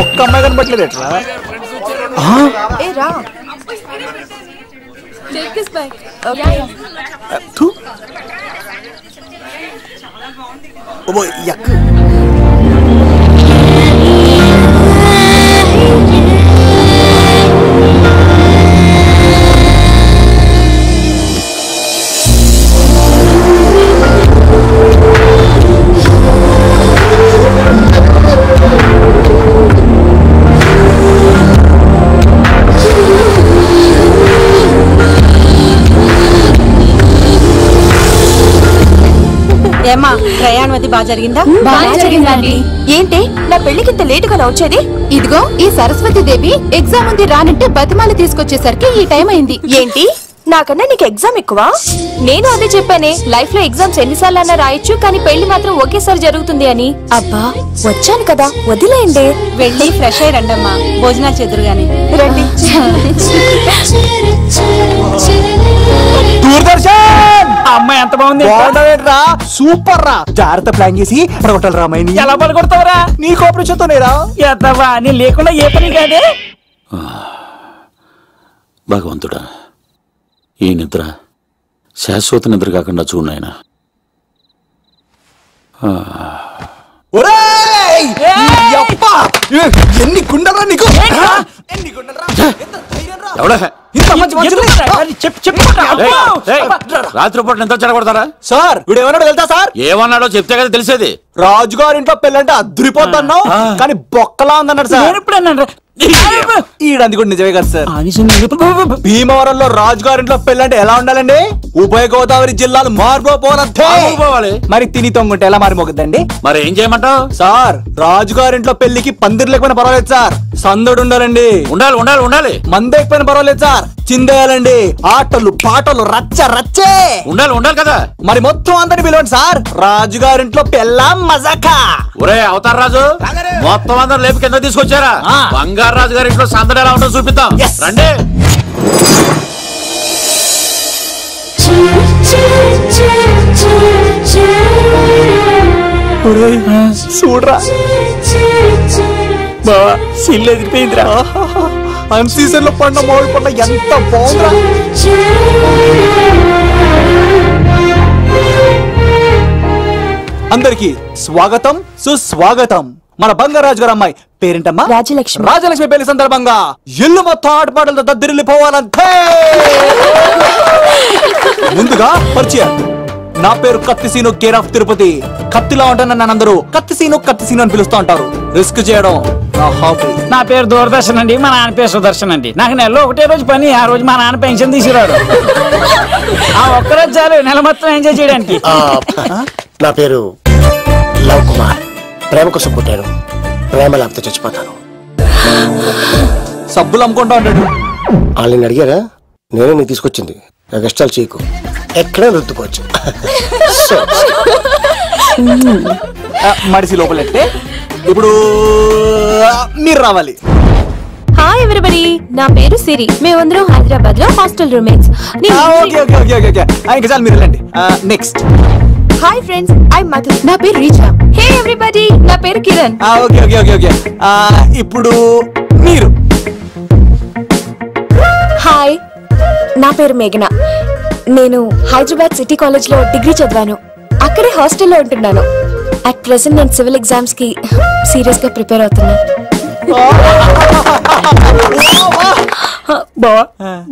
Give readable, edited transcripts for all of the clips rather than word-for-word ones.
ఒక్క అమ్మాయి కనబట్లేదు ఎట్లా ఏమా ప్రయాణం అది బాగా జరిగిందా? బాగా జరిగిందండి. ఏంటి నా పెళ్లికి ఇంత లేటుగా వచ్చేది? ఇదిగో ఈ సరస్వతి దేవి ఎగ్జామ్ ఉంది రానంటే బతిమాలి తీసుకొచ్చేసరికి ఈ టైం అయింది. ఏంటి నాకన్నా నీకు ఎగ్జామ్ ఎక్కువ? నేను అదే చెప్పానే, లైఫ్ లో ఎగ్జామ్స్ ఎన్నిసార్లు అన్నా రాయొచ్చు, కానీ పెళ్లి మాత్రం ఒకేసారి జరుగుతుంది అని. అబ్బా వచ్చాను కదా వదిలేయండి. వెళ్ళి ఫ్రెష్ అయ్యి రండమ్మా, భోజనాలు చెదురు గాని రండి. దూరదర్శన్ అమ్మాయి ఎంత బాగుంది. బాగుండవేట్రా, సూపర్ రా. జాగ్రత్త ప్లాన్ చేసి పడగొట్టాలి రా అమ్మాయిని. ఎలా పడగొడతావరా? నీ కోపరేషన్తోనేరా. ఎత్తవా నీ లేకుండా ఏ పని కాదే. భగవంతుడా, ఈ నిద్ర శాశ్వత నిద్ర కాకుండా చూడు నాయనా. ఎన్ని గుండెలరా నీకు? రాత్రిపూట ఎంత చెడగొడతారా సార్? వీడు ఏమన్నాడు వెళ్తా సార్? ఏమన్నాడో చెప్తే కదా తెలిసేది. రాజుగారి ఇంట్లో పెళ్ళంటే అద్దరిపోతున్నావు, కానీ బొక్కలా ఉందన్నాడు సార్. ఈడంది కూడా నిజమే కదా సార్. భీమవరంలో రాజుగారింట్లో పెళ్ళంటే ఎలా ఉండాలండి? ఉభయ గోదావరి జిల్లాలు మారిపోవాలి. మరి తిని తొంగుంటే ఎలా మారిపోతుందండి? మరి ఏం చేయమంటావు సార్? రాజుగారింట్లో పెళ్లికి పందిరి లేకపోయినా పర్వాలేదు సార్, సందడు ఉండాలండి. ఉండాలి ఉండాలి ఉండాలి. మంది లేకపోయినా పర్వాలేదు సార్, చిందేయాలండి. ఆటలు పాటలు రచ్చ రచ్చే ఉండాలి ఉండాలి కదా. మరి మొత్తం అందరిని పిలవండి సార్, రాజుగారింట్లో పెళ్ళాం మజాకా. ఒరే అవతార్ రాజు, మొత్తం అందరు లేపు కింద తీసుకొచ్చారా? బంగారు రాజు గారి ఇంట్లో సందడి ఎలా ఉంటుందో చూపిద్దాం రండి. చూడరా బావా, సిల్లు ఎదిరిపోయిందిరా. అన్ సీజన్ లో పండ మామిడి పండ ఎంత బాగుందిరా. అందరికి స్వాగతం సుస్వాగతం. మన బంగారాజు గారు అమ్మాయి పేరేంటమ్మా? రాజలక్ష్మి. రాజలక్ష్మి పెళ్లి సందర్భంగా ఇల్లు మొత్తం ఆటపాటలతో దద్దరిల్లిపోవాలంటే ముందుగా పరిచయం. నా పేరు కత్తిసీను, కేర్ ఆఫ్ తిరుపతి. కత్తిలా ఉంటాను నన్ను అందరూ కత్తిసీను అని పిలుస్తూ ఉంటారు. రిస్క్ చేయడం నా హాబీ. నా పేరు దూరదర్శన్ అండి, మా నాన్న పేరు సుదర్శన్ అండి. నాకు నెలలో ఒకటే రోజు పని, ఆ రోజు మా నాన్న పెన్షన్ తీసుకురాడు. ఆ ఒక్కరోజు చాలు నెల మొత్తం ఎంజాయ్ చేయడానికి. నా పేరు లవ్ కుమార్. ప్రేమ కోసం పుట్టాను, ప్రేమ లేకపోతే చచ్చిపోతాను. సబ్బులు అమ్ముకుంటా ఉంటాడు. వాళ్ళని అడిగారా? నేనే నీకు తీసుకొచ్చింది. కష్టాలు చేయకు, ఎక్కడే రుద్దుకోవచ్చు. మడిసి లోపలెట్టే ఇప్పుడు మీరు రావాలి. హాయ్ ఎవ్రీబడి, నా పేరు సిరి. మేమందరం హైదరాబాద్ లో హాస్టల్ రూమ్మేట్స్. ఇంకా చాలు, మీరు వెళ్ళండి. Next. Hi friends, I Madhu. నా పేరు రీచా. హే ఎవ్రీబడి, నా పేరు కిరణ్. ఓకే. ఇప్పుడు మీరు. హాయ్, నా పేరు మేఘన. నేను హైదరాబాద్ సిటీ కాలేజ్ లో డిగ్రీ చదివాను. అక్కడే హాస్టల్లో ఉంటున్నాను. అట్ ప్రెసెంట్ నేను సివిల్ ఎగ్జామ్స్ కి సీరియస్ గా ప్రిపేర్ అవుతున్నా.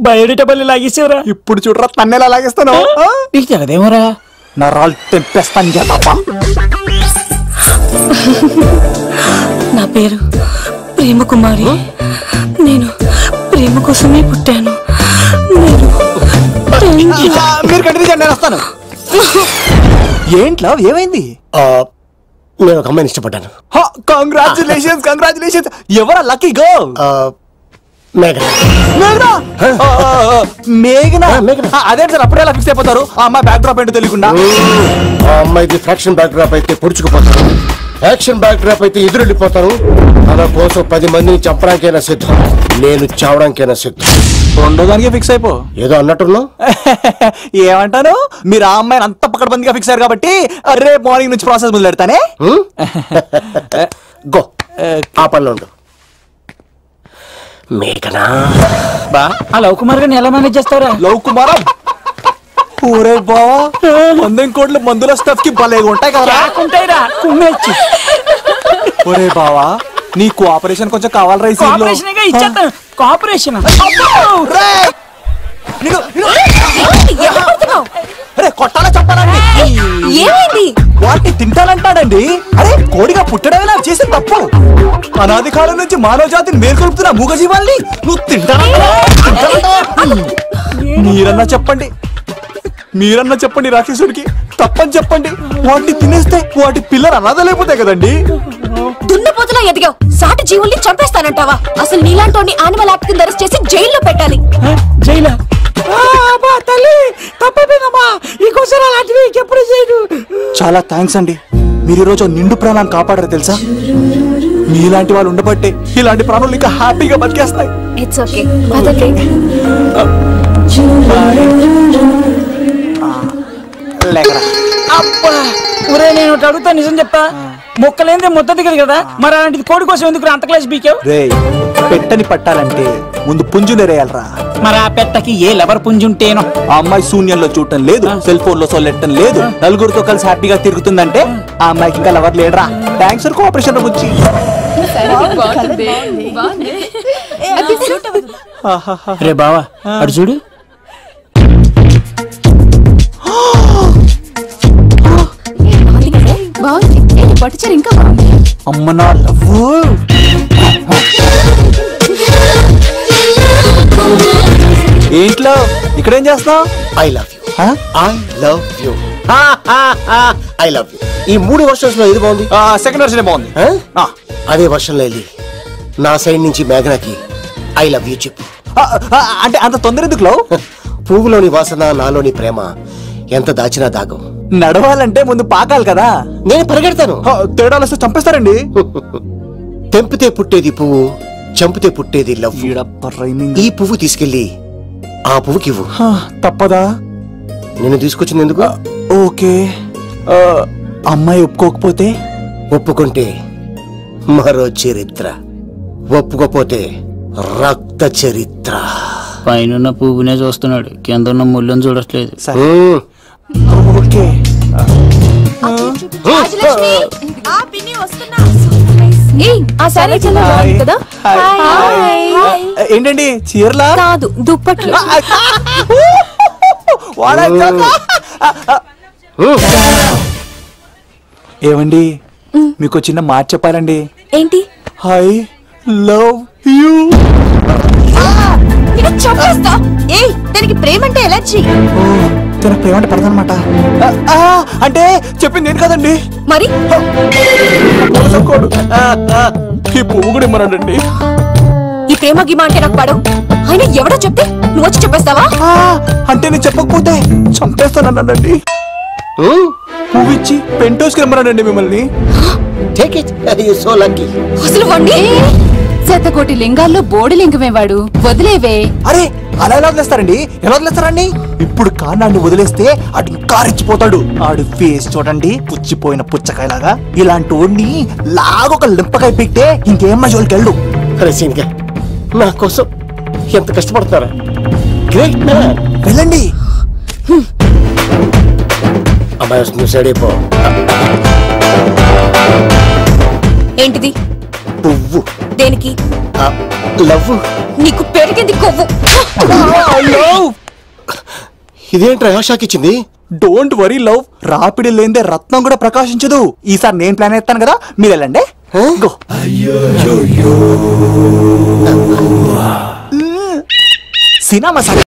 బయట పల్లి లాగేసేవరా? ఇప్పుడు చూడరా తన్నేలా లాగేస్తాను. నీకు తెగదేమోరా? నా రాళ్ళు తెంపేస్తాను చేత. నా పేరు ప్రేమ కుమారి. నేను ప్రేమ కోసమే పుట్టాను. మీరు కంటిన్యూ, నేను వస్తాను. ఏంట్లో ఏమైంది? నేను ఒక అమ్మాయిని ఇష్టపడ్డాను. కంగ్రాచులేషన్స్. ఎవరా లక్కీ గర్ల్? మేఘనా. అదే సార్, అప్పుడే ఎలా ఫిక్స్ అయిపోతారు? ఆ అమ్మాయి బ్యాక్ డ్రాప్ ఏంటో తెలియకుండా. ఆ అమ్మాయిది ఫ్రాక్షన్ బ్యాక్ డ్రాప్ అయితే పొడుచుకుపోతాను, యాక్షన్ బ్యాక్ డ్రాప్ అయితే ఎదురెళ్ళిపోతాను. తన కోసం 10 మందిని చంపడానికైనా సిద్ధం, నేను చావడానికైనా సిద్ధం. రెండో దానికే ఫిక్స్ అయిపో. ఏదో అన్నట్టున్నావు. ఏమంటాను? మీరు ఆ అమ్మాయిని అంత పక్కడబందిగా ఫిక్స్ అయ్యారు కాబట్టి రేపు మార్నింగ్ నుంచి ప్రాసెస్ మొదలు పెడతానే. గో ఆ పనిలో ఉండు. మేఘనా బా ఆ లవ్ కుమార్ గారిని ఎలా మేనేజ్ చేస్తారా? లవ్ కుమారం ఊరే బావా 100 కోట్ల మందుల స్టఫ్ కి భలేగా ఉంటాయి కదా. ఉంటాయిరా కుమ్మేచ్చి. ఒరే బావా నీ కోఆపరేషన్ కొంచెం కావాలరా ఈ సీన్ లో. ఇచ్చేస్తాను కోఆపరేషన్. అరే కొట్టాలా చెప్పాలండి ఏమైంది? వాటిని తింటానంటాడండి. అరే కోడిగా పుట్టడమేలా చేసిన తప్పు. అనాది కాలం నుంచి మానవ జాతిని మేల్కొల్పుతున్న మూగజీవాల్ని నువ్వు తింటానంటా. మీరన్నా చెప్పండి రాక్షసుడికి తప్పని చెప్పండి. వాటిని తినేస్తే వాటి పిల్లలు అనాథలైపోతాయి కదండి. దున్నపోతులా ఎదిగావు, సాటి జీవుల్ని చంపేస్తానంటావా? అసలు నీలాంటి యానిమల్ యాక్ట్ కింద అరెస్ట్ చేసి జైల్లో పెట్టాలి. జైలా? తల్లి తప్పేనమ్మా, ఇంకోసారి అలాంటివి ఎప్పుడు చేయడు. చాలా థ్యాంక్స్ అండి. మీరు ఈరోజు నిండు ప్రాణాన్ని కాపాడారు తెలుసా. మీలాంటి వాళ్ళు ఉండబట్టే ఇలాంటి ప్రాణులు ఇంకా హ్యాపీగా బతికేస్తాయి. It's okay. అబ్బా ఒరే నేను ఒకటి అడుగుతా, నిజం చెప్తా. మొక్కలేందే ముద్ద దిగదు కదా, మరి అలాంటిది కోడి కోసం ఎందుకు అంత క్లాస్ బీకావు? రే పెట్టని పట్టాలంటే ముందు పుంజునేరేయాలరా. మరి ఆ పెట్టకి ఏ లవర్ పుంజుంటేనో. ఆ అమ్మాయి శూన్యంలో చూడటం లేదు, సెల్ ఫోన్ లో సొల్లెట్టం లేదు, నలుగురితో కలిసి హ్యాపీగా తిరుగుతుందంటే ఆ అమ్మాయికి ఇంకా లవర్ లేడరా. థ్యాంక్స్ ఫర్ కోఆపరేషన్ బుజ్జి. రే బావా అడు చూడు. పట్టుచారు ఇంకా బాగుంది. అమ్మ నా లవ్. ఏంట్లో ఇక్కడేం చేస్తావు? I love you. I love you. I love you. ఈ 3 వర్షన్స్ లో ఏది బాగుంది? సెకండ్ వర్షన్ బాగుంది. అదే వర్షంలో వెళ్ళి నా సైడ్ నుంచి మేఘనాకి ఐ లవ్ యూ చెప్పు. అంటే అంత తొందర ఎందుకు లవ్? పువ్వులోని వాసన నాలోని ప్రేమ ఎంత దాచినా దాగం. నడవాలంటే ముందు పాకాలి కదా. నేను పరిగెడతాను. తేడాలు వస్తే చంపేస్తారండి. తెంపితే పుట్టేది పువ్వు, చంపితే పుట్టేది లవ్. ఈ పువ్వు తీసుకెళ్లి ఆ పువ్వుకి ఇవ్వు. తప్పదా? నేను తీసుకొచ్చింది ఎందుకు? ఓకే. అమ్మాయి ఒప్పుకోకపోతే? ఒప్పుకుంటే మరో చరిత్ర, ఒప్పుకోపోతే రక్త చరిత్ర. పైన పువ్వునే చూస్తున్నాడు, కింద ఉన్న ముళ్ళని చూడట్లేదు. ఓకే. ఏంటండి చీరలా? కాదు, దుప్పట్లు. ఏమండి మీకు చిన్న మాట చెప్పాలండి. ఏంటి? I love you. చంపేస్తా. ఏయ్ దానికి ప్రేమ అంటే ఎలర్జీ. తన ప్రేమ అంటే పడదనమాట. అంటే చెప్పింది ఏంటి కదండి. మరి ఈ పువ్వు కూడా ఇమ్మనండి. ఈ ప్రేమ గిమ అంటే నాకు పడవు. అయినా ఎవడో చెప్తే నువ్వు వచ్చి చెప్పేస్తావా? అంటే నేను చెప్పకపోతే చంపేస్తానండి. పువ్వు ఇచ్చి పెంటోస్కి రమ్మనండి మిమ్మల్ని. అసలు వండి శతకోటి లింగాల్లో బోడి లింగమే వాడు. వదిలేవే. అరే అలా ఎలా వదిలేస్తారండి? ఎలా వదిలేస్తారండి? ఇప్పుడు కాన్నాడిని వదిలేస్తే అటు ఇంకా రెచ్చిపోతాడు. ఆడు ఫేస్ చూడండి, పుచ్చిపోయిన పుచ్చకాయలాగా. ఇలాంటి వాడిని లాగొక లింపకాయ పెట్టే ఇంకేం మజోలికి వెళ్ళు. నా కోసం ఎంత కష్టపడతారా? Great man. వెళ్ళండి. అమ్మాయి వస్తుంది, సైడ్ అయిపో. ఏంటిది? పువ్వు. దేనికి? లవ్. నీకు పెరిగింది కొవ్వు. ఇదేంట్రా షాక్ ఇచ్చింది? Don't worry love. రాపిడి లేదే రత్నం కూడా ప్రకాశించదు. ఈసారి నేను ప్లాన్ ఎత్తాను కదా, మీరు వెళ్ళండి. సినిమా